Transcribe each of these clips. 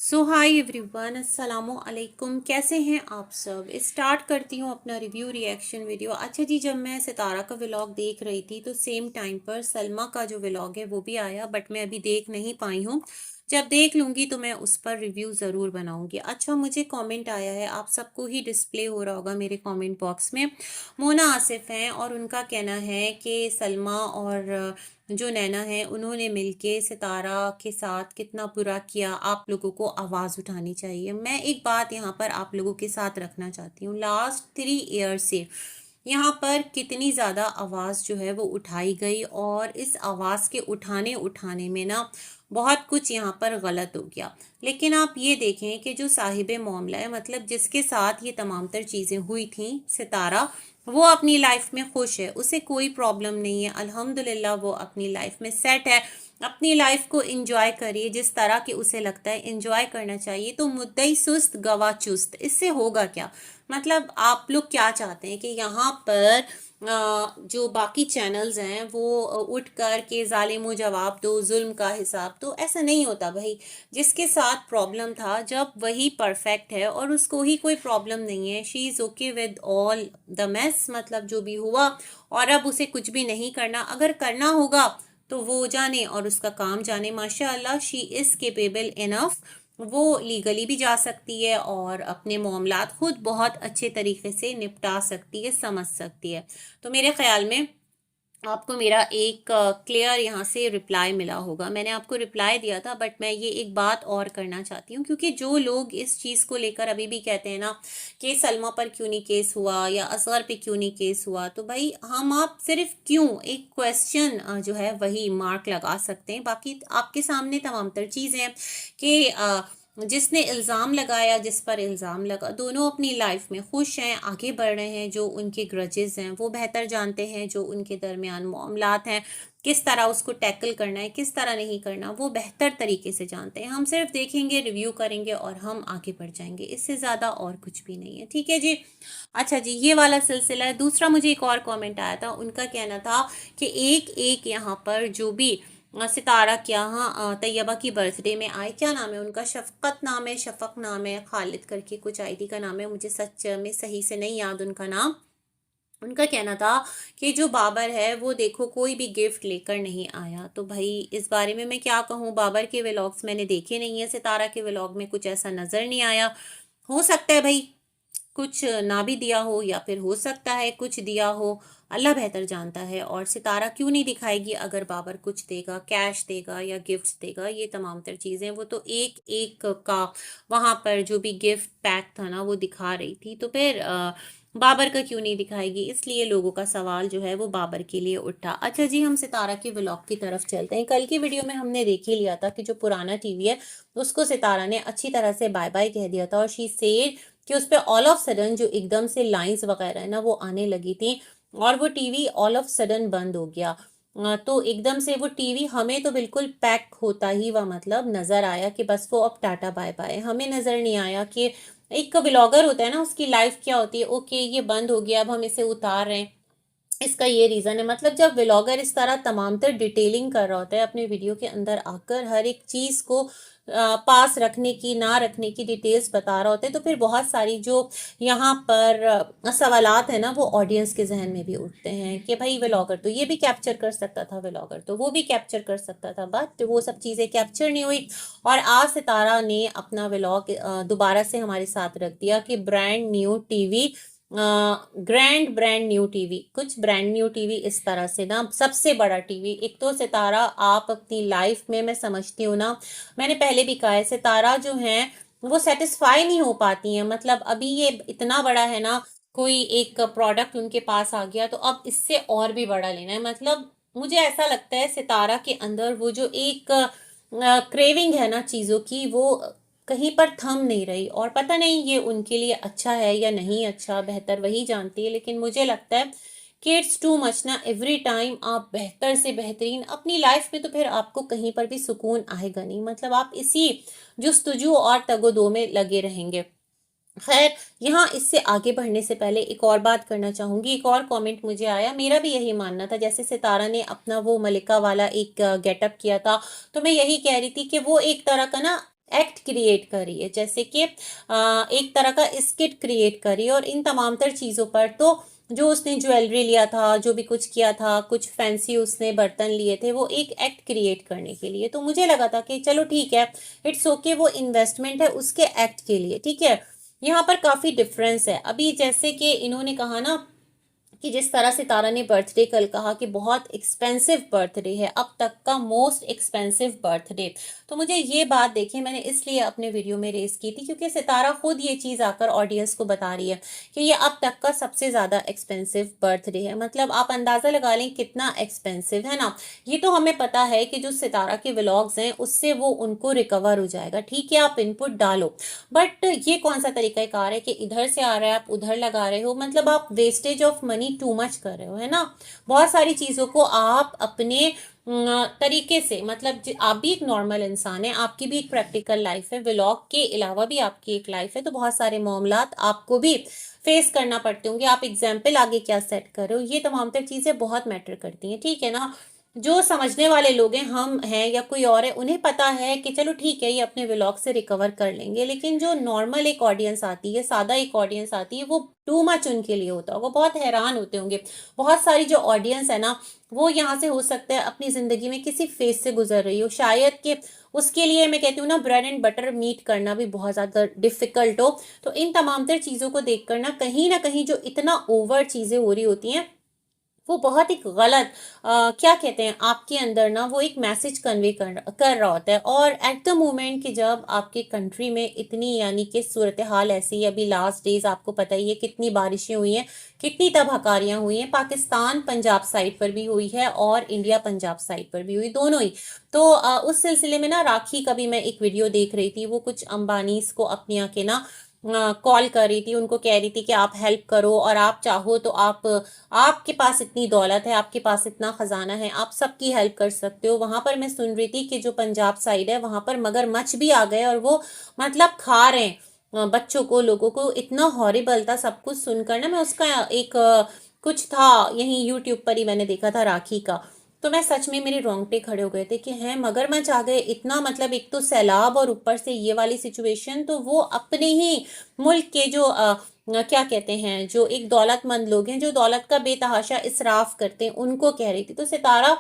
सो hi everyone, अस्सलामु अलैकुम। कैसे हैं आप सब। स्टार्ट करती हूँ अपना रिव्यू रिएक्शन वीडियो। अच्छा जी, जब मैं सितारा का व्लॉग देख रही थी तो सेम टाइम पर सलमा का जो व्लॉग है वो भी आया, बट मैं अभी देख नहीं पाई हूँ। जब देख लूँगी तो मैं उस पर रिव्यू ज़रूर बनाऊँगी। अच्छा, मुझे कमेंट आया है, आप सबको ही डिस्प्ले हो रहा होगा मेरे कमेंट बॉक्स में। मोना आसिफ हैं और उनका कहना है कि सलमा और जो नैना है उन्होंने मिलके सितारा के साथ कितना बुरा किया, आप लोगों को आवाज़ उठानी चाहिए। मैं एक बात यहाँ पर आप लोगों के साथ रखना चाहती हूँ, लास्ट 3 ईयर से यहाँ पर कितनी ज़्यादा आवाज़ जो है वो उठाई गई, और इस आवाज़ के उठाने उठाने में ना बहुत कुछ यहाँ पर गलत हो गया। लेकिन आप ये देखें कि जो साहिबे मामला है, मतलब जिसके साथ ये तमाम तर चीज़ें हुई थी, सितारा, वो अपनी लाइफ में खुश है, उसे कोई प्रॉब्लम नहीं है, अल्हम्दुलिल्लाह वो अपनी लाइफ में सेट है। अपनी लाइफ को एंजॉय करिए जिस तरह के उसे लगता है एंजॉय करना चाहिए। तो मुद्दई सुस्त गवा चुस्त, इससे होगा क्या। मतलब आप लोग क्या चाहते हैं कि यहाँ पर जो बाकी चैनल्स हैं वो उठ कर के जालिमो जवाब दो, जुल्म का हिसाब दो। ऐसा नहीं होता भाई। जिसके साथ प्रॉब्लम था जब वही परफेक्ट है और उसको ही कोई प्रॉब्लम नहीं है, she is okay with all the mess, मतलब जो भी हुआ। और अब उसे कुछ भी नहीं करना, अगर करना होगा तो वो जाने और उसका काम जाने। माशाअल्लाह शी इज़ केपेबल इनफ, वो लीगली भी जा सकती है और अपने मामलात खुद बहुत अच्छे तरीके से निपटा सकती है, समझ सकती है। तो मेरे ख्याल में आपको मेरा एक क्लियर यहाँ से रिप्लाई मिला होगा। मैंने आपको रिप्लाई दिया था, बट मैं ये एक बात और करना चाहती हूँ, क्योंकि जो लोग इस चीज़ को लेकर अभी भी कहते हैं ना कि सलमा पर क्यों नहीं केस हुआ या असगर पे क्यों नहीं केस हुआ, तो भाई हम आप सिर्फ क्यों एक क्वेश्चन जो है वही मार्क लगा सकते हैं। बाकी आपके सामने तमाम तर चीज़ें हैं कि जिसने इल्ज़ाम लगाया, जिस पर इल्ज़ाम लगा, दोनों अपनी लाइफ में खुश हैं, आगे बढ़ रहे हैं। जो उनके ग्रजेस हैं वो बेहतर जानते हैं, जो उनके दरमियान मामलात हैं, किस तरह उसको टैकल करना है, किस तरह नहीं करना, वो बेहतर तरीके से जानते हैं। हम सिर्फ देखेंगे, रिव्यू करेंगे और हम आगे बढ़ जाएंगे, इससे ज़्यादा और कुछ भी नहीं है। ठीक है जी। अच्छा जी, ये वाला सिलसिला है। दूसरा, मुझे एक और कमेंट आया था, उनका कहना था कि एक एक यहाँ पर जो भी सितारा के यहाँ तैयबा की बर्थडे में आए, क्या नाम है उनका, शफकत नाम है, शफक नाम है, खालिद करके कुछ आईडी का नाम है, मुझे सच में सही से नहीं याद उनका नाम। उनका कहना था कि जो बाबर है वो देखो कोई भी गिफ्ट लेकर नहीं आया। तो भाई इस बारे में मैं क्या कहूँ, बाबर के व्लॉग्स मैंने देखे नहीं है, सितारा के व्लॉग में कुछ ऐसा नज़र नहीं आया। हो सकता है भाई कुछ ना भी दिया हो, या फिर हो सकता है कुछ दिया हो, अल्लाह बेहतर जानता है। और सितारा क्यों नहीं दिखाएगी अगर बाबर कुछ देगा, कैश देगा या गिफ्ट्स देगा, ये तमाम तर चीज़ें वो तो एक एक का वहाँ पर जो भी गिफ्ट पैक था ना वो दिखा रही थी। तो फिर बाबर का क्यों नहीं दिखाएगी, इसलिए लोगों का सवाल जो है वो बाबर के लिए उठा। अच्छा जी, हम सितारा के व्लॉग की तरफ चलते हैं। कल की वीडियो में हमने देख ही लिया था कि जो पुराना टीवी है उसको सितारा ने अच्छी तरह से बाय बाय कह दिया था, और शी सेड कि उस पर ऑल ऑफ सडन जो एकदम से लाइंस वगैरह है ना वो आने लगी थी, और वो टीवी ऑल ऑफ सडन बंद हो गया। तो एकदम से वो टीवी हमें तो बिल्कुल पैक होता ही वह मतलब नज़र आया कि बस वो अब टाटा बाय बाय। हमें नज़र नहीं आया कि एक ब्लॉगर होता है ना, उसकी लाइफ क्या होती है, ओके ये बंद हो गया अब हम इसे उतार रहे हैं, इसका ये रीज़न है। मतलब जब व्लॉगर इस तरह तमाम तर डिटेलिंग कर रहा होता है अपने वीडियो के अंदर आकर, हर एक चीज़ को पास रखने की ना रखने की डिटेल्स बता रहा होता है, तो फिर बहुत सारी जो यहाँ पर सवालात है ना वो ऑडियंस के जहन में भी उठते हैं कि भाई व्लॉगर तो ये भी कैप्चर कर सकता था, व्लॉगर तो वो भी कैप्चर कर सकता था, बट वो सब चीज़ें कैप्चर नहीं हुई। और आज सितारा ने अपना व्लॉग दोबारा से हमारे साथ रख दिया कि brand new TV, brand new TV, कुछ ब्रांड न्यू टीवी, इस तरह से ना सबसे बड़ा टीवी। एक तो सितारा आप अपनी लाइफ में, मैं समझती हूँ ना, मैंने पहले भी कहा है, सितारा जो है वो सेटिस्फाई नहीं हो पाती हैं। मतलब अभी ये इतना बड़ा है ना, कोई एक प्रोडक्ट उनके पास आ गया तो अब इससे और भी बड़ा लेना है। मतलब मुझे ऐसा लगता है सितारा के अंदर वो जो एक क्रेविंग है ना चीज़ों की, वो कहीं पर थम नहीं रही। और पता नहीं ये उनके लिए अच्छा है या नहीं अच्छा, बेहतर वही जानती है, लेकिन मुझे लगता है कि इट्स टू मच ना। एवरी टाइम आप बेहतर से बेहतरीन अपनी लाइफ में, तो फिर आपको कहीं पर भी सुकून आएगा नहीं। मतलब आप इसी जुस्तजू और तगोदो में लगे रहेंगे। खैर, यहाँ इससे आगे बढ़ने से पहले एक और बात करना चाहूँगी। एक और कमेंट मुझे आया, मेरा भी यही मानना था, जैसे सितारा ने अपना वो मलिका वाला एक गेटअप किया था, तो मैं यही कह रही थी कि वो एक तरह का ना एक्ट क्रिएट कर रही है, जैसे कि एक तरह का स्किट क्रिएट कर रही है, और इन तमाम तर चीज़ों पर तो जो उसने ज्वेलरी लिया था, जो भी कुछ किया था, कुछ फैंसी उसने बर्तन लिए थे, वो एक एक्ट क्रिएट करने के लिए। तो मुझे लगा था कि चलो ठीक है, इट्स ओके, वो इन्वेस्टमेंट है उसके एक्ट के लिए, ठीक है। यहाँ पर काफ़ी डिफरेंस है। अभी जैसे कि इन्होंने कहा ना कि जिस तरह सितारा ने बर्थडे कल कहा कि बहुत एक्सपेंसिव बर्थडे है, अब तक का मोस्ट एक्सपेंसिव बर्थडे, तो मुझे ये बात देखिए मैंने इसलिए अपने वीडियो में रेस की थी क्योंकि सितारा खुद ये चीज़ आकर ऑडियंस को बता रही है कि ये अब तक का सबसे ज़्यादा एक्सपेंसिव बर्थडे है। मतलब आप अंदाज़ा लगा लें कितना एक्सपेंसिव है ना। ये तो हमें पता है कि जो सितारा के व्लॉग्स हैं उससे वो उनको रिकवर हो जाएगा, ठीक है, आप इनपुट डालो, बट ये कौन सा तरीकाकार है कि इधर से आ रहा है आप उधर लगा रहे हो, मतलब आप wastage of money too much कर रहे हो, है ना। बहुत सारी चीज़ों को आप अपने तरीके से, मतलब आप भी एक नॉर्मल इंसान है, आपकी भी एक प्रैक्टिकल लाइफ है, व्लॉग के अलावा भी आपकी एक लाइफ है, तो बहुत सारे मामलात आपको भी फेस करना पड़ते होंगे। आप एग्जाम्पल आगे क्या सेट कर रहे हो, ये तमाम तर चीज़ें बहुत मैटर करती हैं, ठीक है ना। जो समझने वाले लोग हैं, हम हैं या कोई और है, उन्हें पता है कि चलो ठीक है ये अपने व्लॉग से रिकवर कर लेंगे, लेकिन जो नॉर्मल एक ऑडियंस आती है, सादा एक ऑडियंस आती है, वो टू मच उनके लिए होता होगा, बहुत हैरान होते होंगे। बहुत सारी जो ऑडियंस है ना, वो यहाँ से हो सकता है अपनी ज़िंदगी में किसी फेज से गुजर रही हो, शायद कि उसके लिए मैं कहती हूँ ना ब्रेड एंड बटर मीट करना भी बहुत ज़्यादा डिफिकल्ट हो। तो इन तमाम तर चीज़ों को देखकर ना कहीं जो इतना ओवर चीज़ें हो रही होती हैं, वो बहुत ही गलत क्या कहते हैं, आपके अंदर ना वो एक मैसेज कन्वे कर रहा होता है। और एट द मोमेंट कि जब आपके कंट्री में इतनी यानी कि सूरत हाल ऐसी है, अभी लास्ट डेज आपको पता ही है कितनी बारिशें हुई हैं, कितनी तबाहकारियां हुई हैं, पाकिस्तान पंजाब साइड पर भी हुई है और इंडिया पंजाब साइड पर भी हुई, दोनों ही। तो उस सिलसिले में ना राखी का भी मैं एक वीडियो देख रही थी, वो कुछ अंबानीज को अपनी आके ना कॉल कर रही थी, उनको कह रही थी कि आप हेल्प करो, और आप चाहो तो आप, आपके पास इतनी दौलत है, आपके पास इतना खजाना है, आप सबकी हेल्प कर सकते हो। वहां पर मैं सुन रही थी कि जो पंजाब साइड है वहां पर मगरमच्छ भी आ गए और वो मतलब खा रहे हैं बच्चों को, लोगों को। इतना हॉरिबल था सब कुछ सुनकर ना, मैं उसका एक कुछ था यहीं यूट्यूब पर ही मैंने देखा था राखी का, तो मैं सच में मेरे रोंगटे खड़े हो गए थे कि हैं मगरमच्छ आ गए, इतना मतलब एक तो सैलाब और ऊपर से ये वाली सिचुएशन। तो वो अपने ही मुल्क के जो क्या कहते हैं, जो एक दौलतमंद लोग हैं, जो दौलत का बेतहाशा इसराफ करते हैं, उनको कह रही थी। तो सितारा,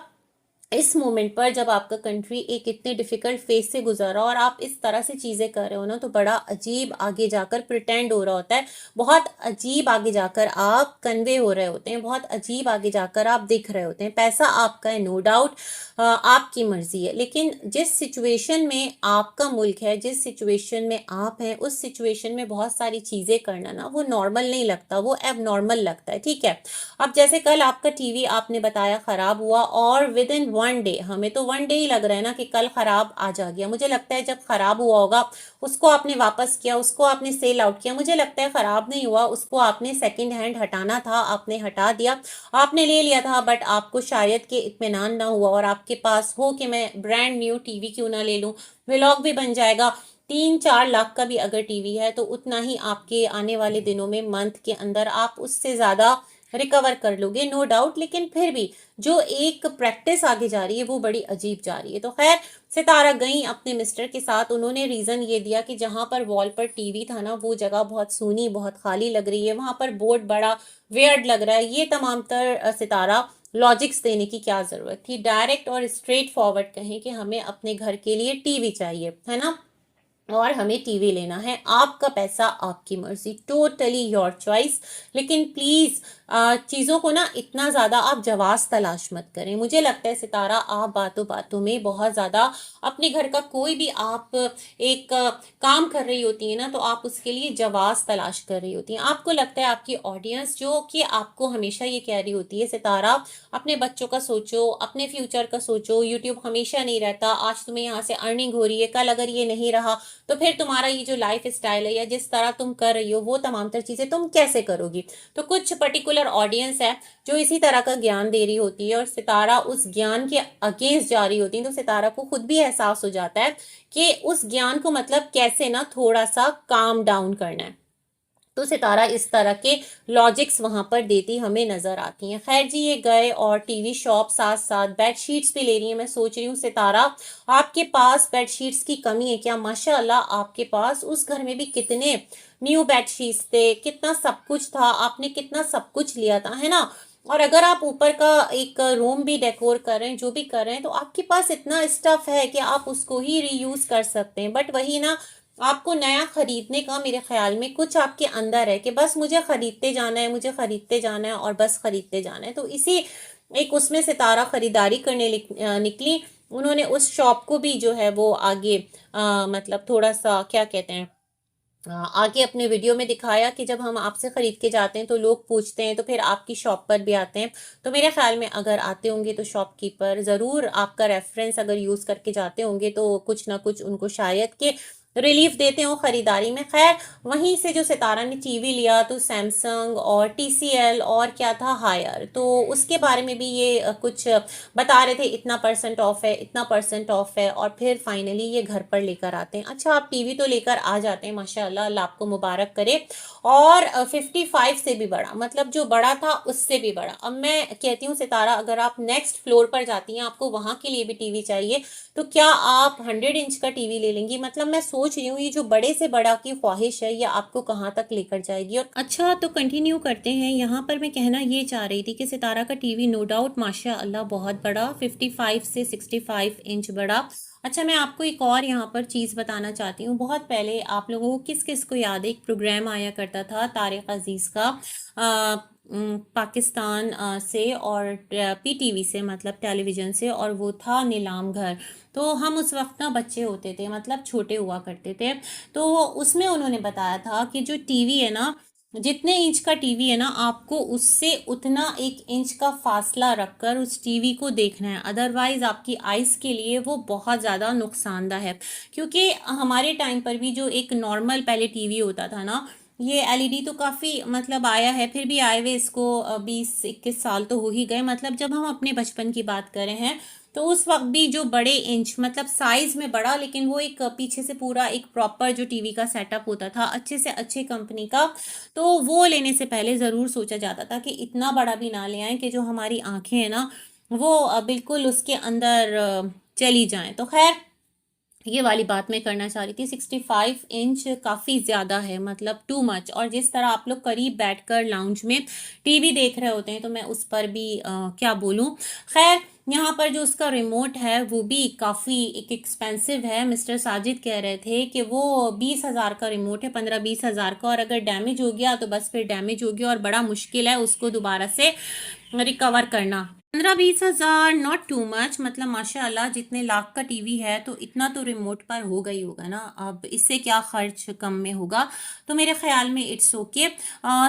इस मोमेंट पर जब आपका कंट्री एक इतने डिफिकल्ट फेज से गुजरा और आप इस तरह से चीज़ें कर रहे हो ना, तो बड़ा अजीब आगे जाकर प्रिटेंड हो रहा होता है, बहुत अजीब आगे जाकर आप कन्वे हो रहे होते हैं, बहुत अजीब आगे जाकर आप दिख रहे होते हैं। पैसा आपका है, नो डाउट, आपकी मर्जी है, लेकिन जिस सिचुएशन में आपका मुल्क है, जिस सिचुएशन में आप हैं, उस सिचुएशन में बहुत सारी चीज़ें करना ना वो नॉर्मल नहीं लगता, वो एब नॉर्मल लगता है, ठीक है। अब जैसे कल आपका टीवी आपने बताया खराब हुआ, और विद इन वन डे, हमें तो वन डे ही लग रहा है ना कि कल खराब आ जा गया। मुझे लगता है जब खराब हुआ होगा उसको आपने वापस किया, उसको आपने सेल आउट किया। मुझे लगता है खराब नहीं हुआ, उसको आपने सेकंड हैंड हटाना था, आपने हटा दिया, आपने ले लिया था, बट आपको शायद कि इत्मीनान ना हुआ, और आपके पास हो कि मैं ब्रांड न्यू टीवी क्यों ना ले लूं, व्लॉग भी बन जाएगा। 3-4 लाख का भी अगर टीवी है तो उतना ही आपके आने वाले दिनों में, मंथ के अंदर आप उससे ज़्यादा रिकवर कर लोगे, नो डाउट। लेकिन फिर भी जो एक प्रैक्टिस आगे जा रही है वो बड़ी अजीब जा रही है। तो खैर, सितारा गई अपने मिस्टर के साथ, उन्होंने रीज़न ये दिया कि जहाँ पर वॉल पर टीवी था ना, वो जगह बहुत सूनी, बहुत खाली लग रही है, वहाँ पर बोर्ड बड़ा वियर्ड लग रहा है। ये तमाम तर सितारा लॉजिक्स देने की क्या ज़रूरत थी, डायरेक्ट और स्ट्रेट फॉरवर्ड कहें कि हमें अपने घर के लिए टीवी चाहिए, है ना, और हमें टीवी लेना है, आपका पैसा आपकी मर्जी, टोटली योर चॉइस। लेकिन प्लीज़ चीज़ों को ना इतना ज़्यादा आप जवाब तलाश मत करें। मुझे लगता है सितारा, आप बातों बातों में बहुत ज़्यादा अपने घर का कोई भी आप एक काम कर रही होती है ना, तो आप उसके लिए जवाब तलाश कर रही होती हैं। आपको लगता है आपकी ऑडियंस जो कि आपको हमेशा ये कह रही होती है, सितारा अपने बच्चों का सोचो, अपने फ्यूचर का सोचो, यूट्यूब हमेशा नहीं रहता, आज तुम्हें यहाँ से अर्निंग हो रही है, कल अगर ये नहीं रहा तो फिर तुम्हारा ये जो लाइफ स्टाइल है या जिस तरह तुम कर रही हो वो तमाम तर चीज़ें तुम कैसे करोगी। तो कुछ पर्टिकुलर ऑडियंस है जो इसी तरह का ज्ञान दे रही होती है, और सितारा उस ज्ञान के अगेंस्ट जा रही होती है, तो सितारा को खुद भी एहसास हो जाता है कि उस ज्ञान को मतलब कैसे ना थोड़ा सा काम डाउन करना है। तो सितारा इस तरह के लॉजिक्स वहां पर देती हमें नजर आती हैं। खैर जी, ये गए और टीवी शॉप साथ साथ बेडशीट्स भी ले रही है। मैं सोच रही हूँ सितारा, आपके पास बेडशीट्स की कमी है क्या? माशाल्लाह, आपके पास उस घर में भी कितने न्यू बेडशीट्स थे, कितना सब कुछ था, आपने कितना सब कुछ लिया था, है ना। और अगर आप ऊपर का एक रूम भी डेकोर कर रहे हैं, जो भी कर रहे हैं, तो आपके पास इतना स्टफ है कि आप उसको ही रीयूज कर सकते हैं। बट वही ना, आपको नया खरीदने का मेरे ख्याल में कुछ आपके अंदर है कि बस मुझे खरीदते जाना है, मुझे खरीदते जाना है और बस खरीदते जाना है। तो इसी एक उसमें सितारा खरीदारी करने निकली। उन्होंने उस शॉप को भी जो है वो आगे मतलब थोड़ा सा क्या कहते हैं, आगे अपने वीडियो में दिखाया कि जब हम आपसे खरीद के जाते हैं तो लोग पूछते हैं, तो फिर आपकी शॉप पर भी आते हैं। तो मेरे ख्याल में अगर आते होंगे तो शॉपकीपर ज़रूर आपका रेफरेंस अगर यूज़ करके जाते होंगे तो कुछ ना कुछ उनको शायद के रिलीफ देते हो खरीदारी में। खैर, वहीं से जो सितारा ने टीवी लिया तो सैमसंग और टीसीएल और क्या था, हायर, तो उसके बारे में भी ये कुछ बता रहे थे, इतना परसेंट ऑफ है, इतना परसेंट ऑफ है, और फिर फाइनली ये घर पर लेकर आते हैं। अच्छा, आप टीवी तो लेकर आ जाते हैं, माशाल्लाह, अल्लाह आपको मुबारक करे। और 55 से भी बड़ा, मतलब जो बड़ा था उससे भी बड़ा। अब मैं कहती हूँ सितारा, अगर आप नेक्स्ट फ्लोर पर जाती हैं, आपको वहां के लिए भी टीवी चाहिए, तो क्या आप 100 इंच का टीवी ले लेंगी? मतलब मैं सोच रही हूँ ये जो बड़े से बड़ा की ख्वाहिश है ये आपको कहाँ तक लेकर जाएगी। और अच्छा, तो कंटिन्यू करते हैं। यहाँ पर मैं कहना ये चाह रही थी कि सितारा का टीवी नो डाउट माशाअल्लाह बहुत बड़ा, 55 से 65 इंच बड़ा। अच्छा, मैं आपको एक और यहाँ पर चीज़ बताना चाहती हूँ। बहुत पहले आप लोगों को किस किस को याद है, एक प्रोग्राम आया करता था तारिक अजीज़ का, पाकिस्तान से और पीटीवी से, मतलब टेलीविज़न से, और वो था नीलाम घर। तो हम उस वक्त ना बच्चे होते थे, मतलब छोटे हुआ करते थे। तो उसमें उन्होंने बताया था कि जो टीवी है ना, जितने इंच का टीवी है ना, आपको उससे उतना 1 इंच का फासला रखकर उस टीवी को देखना है, अदरवाइज आपकी आइज़ के लिए वो बहुत ज़्यादा नुकसानदा है। क्योंकि हमारे टाइम पर भी जो एक नॉर्मल पहले टीवी होता था ना, ये एलईडी तो काफ़ी मतलब आया है, फिर भी आए हुए इसको 20-21 साल तो हो ही गए। मतलब जब हम अपने बचपन की बात कर रहे हैं, तो उस वक्त भी जो बड़े इंच, मतलब साइज में बड़ा, लेकिन वो एक पीछे से पूरा एक प्रॉपर जो टीवी का सेटअप होता था अच्छे से अच्छे कंपनी का, तो वो लेने से पहले ज़रूर सोचा जाता था कि इतना बड़ा भी ना ले आएं कि जो हमारी आंखें हैं ना वो बिल्कुल उसके अंदर चली जाएं। तो खैर, ये वाली बात मैं करना चाह रही थी। 65 इंच काफ़ी ज़्यादा है, मतलब टू मच। और जिस तरह आप लोग करीब बैठकर लाउंज में टीवी देख रहे होते हैं, तो मैं उस पर भी क्या बोलूँ। खैर, यहाँ पर जो उसका रिमोट है वो भी काफ़ी एक एक्सपेंसिव है। मिस्टर साजिद कह रहे थे कि वो 20,000 का रिमोट है, 15-20 हज़ार का, और अगर डैमेज हो गया तो बस फिर डैमेज हो गया और बड़ा मुश्किल है उसको दोबारा से रिकवर करना। 15-20 हज़ार नॉट टू मच, मतलब माशाल्लाह जितने लाख का टीवी है तो इतना तो रिमोट पर होगा ही होगा ना, अब इससे क्या खर्च कम में होगा। तो मेरे ख्याल में इट्स ओके।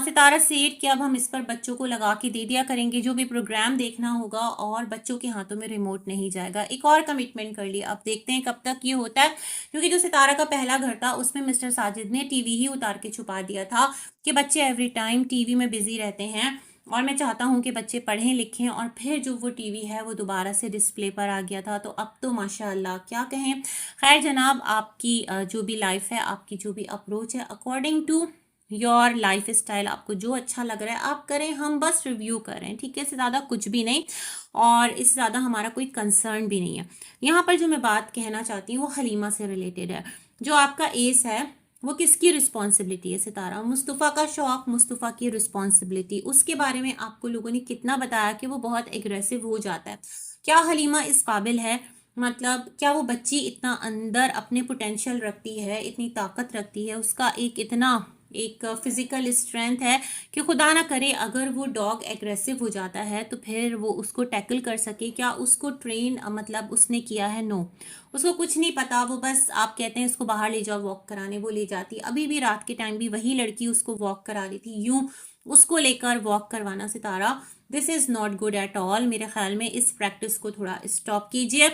सितारा सेठ कि अब हम इस पर बच्चों को लगा के दे दिया करेंगे जो भी प्रोग्राम देखना होगा, और बच्चों के हाथों में रिमोट नहीं जाएगा। एक और कमिटमेंट कर लिया, अब देखते हैं कब तक ये होता है। क्योंकि जो सितारा का पहला घर था उसमें मिस्टर साजिद ने टीवी ही उतार के छुपा दिया था कि बच्चे एवरी टाइम टीवी में बिजी रहते हैं, और मैं चाहता हूँ कि बच्चे पढ़ें लिखें। और फिर जो वो टीवी है वो दोबारा से डिस्प्ले पर आ गया था, तो अब तो माशाल्लाह क्या कहें। खैर जनाब, आपकी जो भी लाइफ है, आपकी जो भी अप्रोच है, according to your life style, आपको जो अच्छा लग रहा है आप करें, हम बस रिव्यू करें, ठीक है, इससे ज़्यादा कुछ भी नहीं, और इससे ज़्यादा हमारा कोई कंसर्न भी नहीं है। यहाँ पर जो मैं बात कहना चाहती हूँ वो हलीमा से रिलेटेड है। जो आपका एस है वो किसकी रिस्पॉन्सिबिलिटी है सितारा? मुस्तफ़ा का शौक, मुस्तफ़ा की रिस्पॉन्सिबिलिटी। उसके बारे में आपको लोगों ने कितना बताया कि वो बहुत एग्रेसिव हो जाता है। क्या हलीमा इस काबिल है? मतलब क्या वो बच्ची इतना अंदर अपने पोटेंशियल रखती है, इतनी ताकत रखती है, उसका एक इतना एक फिजिकल स्ट्रेंथ है कि खुदा ना करे अगर वो डॉग एग्रेसिव हो जाता है तो फिर वो उसको टैकल कर सके? क्या उसको ट्रेन मतलब उसने किया है? नो, उसको कुछ नहीं पता। वो बस आप कहते हैं इसको बाहर ले जाओ वॉक कराने, वो ले जाती। अभी भी रात के टाइम भी वही लड़की उसको वॉक करा रही थी, यूं उसको लेकर वॉक करवाना Sitara, this is not good at all. मेरे ख्याल में इस प्रैक्टिस को थोड़ा स्टॉप कीजिए।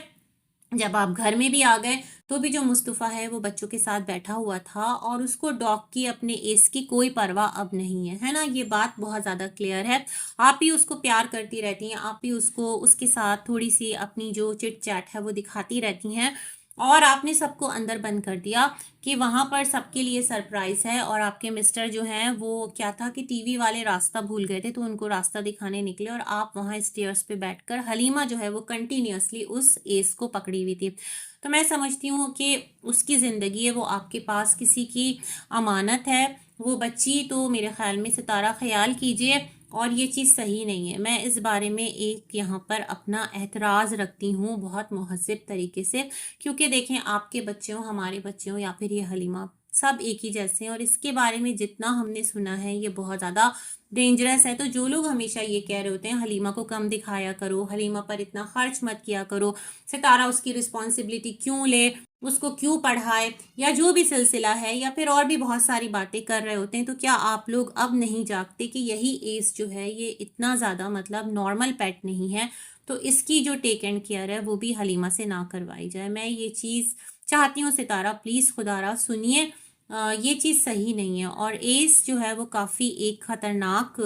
जब आप घर में भी आ गए तो भी जो मुस्तफ़ा है वो बच्चों के साथ बैठा हुआ था, और उसको डॉग की अपने एस की कोई परवाह अब नहीं है ना, ये बात बहुत ज़्यादा क्लियर है। आप ही उसको प्यार करती रहती हैं, आप ही उसको उसके साथ थोड़ी सी अपनी जो चिट चैट है वो दिखाती रहती हैं, और आपने सबको अंदर बंद कर दिया कि वहां पर सबके लिए सरप्राइज है। और आपके मिस्टर जो हैं वो क्या था कि टीवी वाले रास्ता भूल गए थे, तो उनको रास्ता दिखाने निकले और आप वहां स्टेयर्स पे बैठकर, हलीमा जो है वो कंटिन्यूअसली उस एस को पकड़ी हुई थी। तो मैं समझती हूँ कि उसकी ज़िंदगी है वो आपके पास किसी की अमानत है। वो बच्ची, तो मेरे ख्याल में सितारा ख्याल कीजिए, और ये चीज़ सही नहीं है। मैं इस बारे में एक यहाँ पर अपना एतराज़ रखती हूँ बहुत मुहज़्ज़ब तरीके से, क्योंकि देखें, आपके बच्चे हों, हमारे बच्चे हों, या फिर ये हलीमा, सब एक ही जैसे हैं। और इसके बारे में जितना हमने सुना है ये बहुत ज़्यादा डेंजरस है। तो जो लोग हमेशा ये कह रहे होते हैं हलीमा को कम दिखाया करो, हलीमा पर इतना खर्च मत किया करो, सितारा उसकी रिस्पॉन्सिबिलिटी क्यों ले, उसको क्यों पढ़ाए, या जो भी सिलसिला है, या फिर और भी बहुत सारी बातें कर रहे होते हैं, तो क्या आप लोग अब नहीं जागते कि यही एज जो है ये इतना ज़्यादा मतलब नॉर्मल पेट नहीं है। तो इसकी जो टेक एंड केयर है वो भी हलीमा से ना करवाई जाए। मैं ये चीज़ चाहती हूँ। सितारा प्लीज़ खुदारा सुनिए, ये चीज़ सही नहीं है। और एस जो है वो काफ़ी एक ख़तरनाक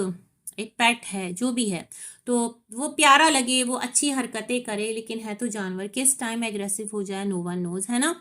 एक पेट है जो भी है। तो वो प्यारा लगे, वो अच्छी हरकतें करे, लेकिन है तो जानवर, किस टाइम एग्रेसिव हो जाए नो वन नोज, है ना।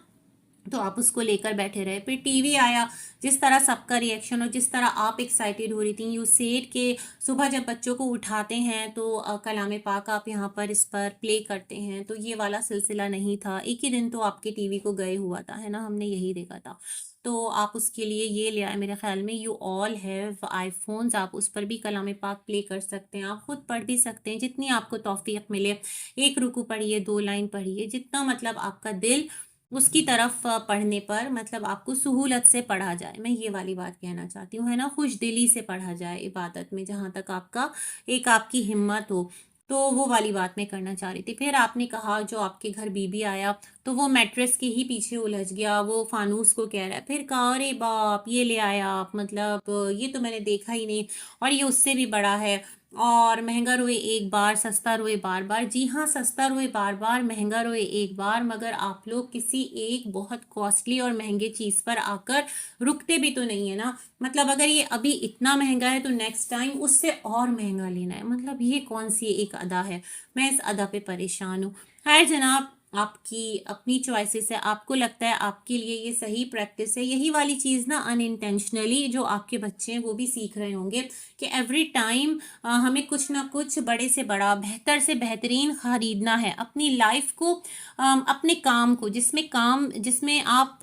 तो आप उसको लेकर बैठे रहे, फिर टीवी आया, जिस तरह सबका रिएक्शन और जिस तरह आप एक्साइटेड हो रही थी, यू सेड के सुबह जब बच्चों को उठाते हैं तो कलाम पाक आप यहाँ पर इस पर प्ले करते हैं, तो ये वाला सिलसिला नहीं था। एक ही दिन तो आपके टीवी को गए हुआ था, है ना, हमने यही देखा था। तो आप उसके लिए ये ले आए। मेरे ख्याल में यू ऑल हैव आईफोन्स, आप उस पर भी कलाम पाक प्ले कर सकते हैं, आप खुद पढ़ भी सकते हैं, जितनी आपको तौफीक मिले। एक रुकू पढ़िए, 2 लाइन पढ़िए, जितना मतलब आपका दिल उसकी तरफ पढ़ने पर, मतलब आपको सहूलत से पढ़ा जाए। मैं ये वाली बात कहना चाहती हूँ, है ना, खुश दिली से पढ़ा जाए इबादत में, जहाँ तक आपका एक आपकी हिम्मत हो। तो वो वाली बात मैं करना चाह रही थी। फिर आपने कहा जो आपके घर बीबी आया तो वो मैट्रेस के ही पीछे उलझ गया, वो फानूस को कह रहा है। फिर कहा अरे बाप, ये ले आया आप, मतलब ये तो मैंने देखा ही नहीं, और ये उससे भी बड़ा है, और महंगा रोए एक बार, सस्ता रोए बार बार। जी हाँ, सस्ता रोए बार बार, महंगा रोए एक बार, मगर आप लोग किसी एक बहुत कॉस्टली और महंगे चीज़ पर आकर रुकते भी तो नहीं है ना। मतलब अगर ये अभी इतना महंगा है तो नेक्स्ट टाइम उससे और महंगा लेना है, मतलब ये कौन सी एक अदा है। मैं इस अदा पे परेशान हूँ। खैर जनाब, आपकी अपनी चॉइसेस है, आपको लगता है आपके लिए ये सही प्रैक्टिस है। यही वाली चीज़ ना अनइंटेंशनली जो आपके बच्चे हैं वो भी सीख रहे होंगे कि एवरी टाइम हमें कुछ ना कुछ बड़े से बड़ा, बेहतर से बेहतरीन खरीदना है अपनी लाइफ को, अपने काम को, जिसमें आप,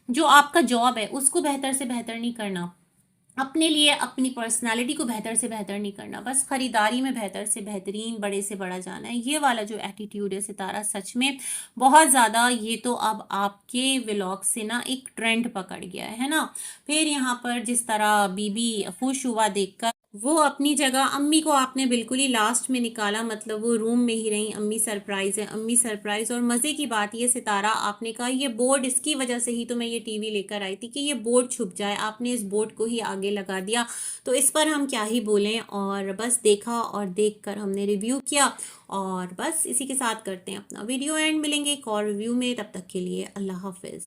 जो आपका जॉब है उसको बेहतर से बेहतर नहीं करना, अपने लिए अपनी पर्सनालिटी को बेहतर से बेहतर नहीं करना, बस खरीदारी में बेहतर से बेहतरीन, बड़े से बड़ा जाना है। ये वाला जो एटीट्यूड है सितारा, सच में बहुत ज़्यादा, ये तो अब आपके व्लॉग से ना एक ट्रेंड पकड़ गया है ना। फिर यहाँ पर जिस तरह बीबी खुश हुआ देखकर, वो अपनी जगह, अम्मी को आपने बिल्कुल ही लास्ट में निकाला, मतलब वो रूम में ही रही, अम्मी सरप्राइज है, अम्मी सरप्राइज। और मज़े की बात ये सितारा, आपने कहा ये बोर्ड, इसकी वजह से ही तो मैं ये टीवी लेकर आई थी कि ये बोर्ड छुप जाए, आपने इस बोर्ड को ही आगे लगा दिया। तो इस पर हम क्या ही बोलें, और बस देखा और देख कर हमने रिव्यू किया, और बस इसी के साथ करते हैं अपना वीडियो एंड। मिलेंगे एक और रिव्यू में, तब तक के लिए अल्लाह हाफिज़।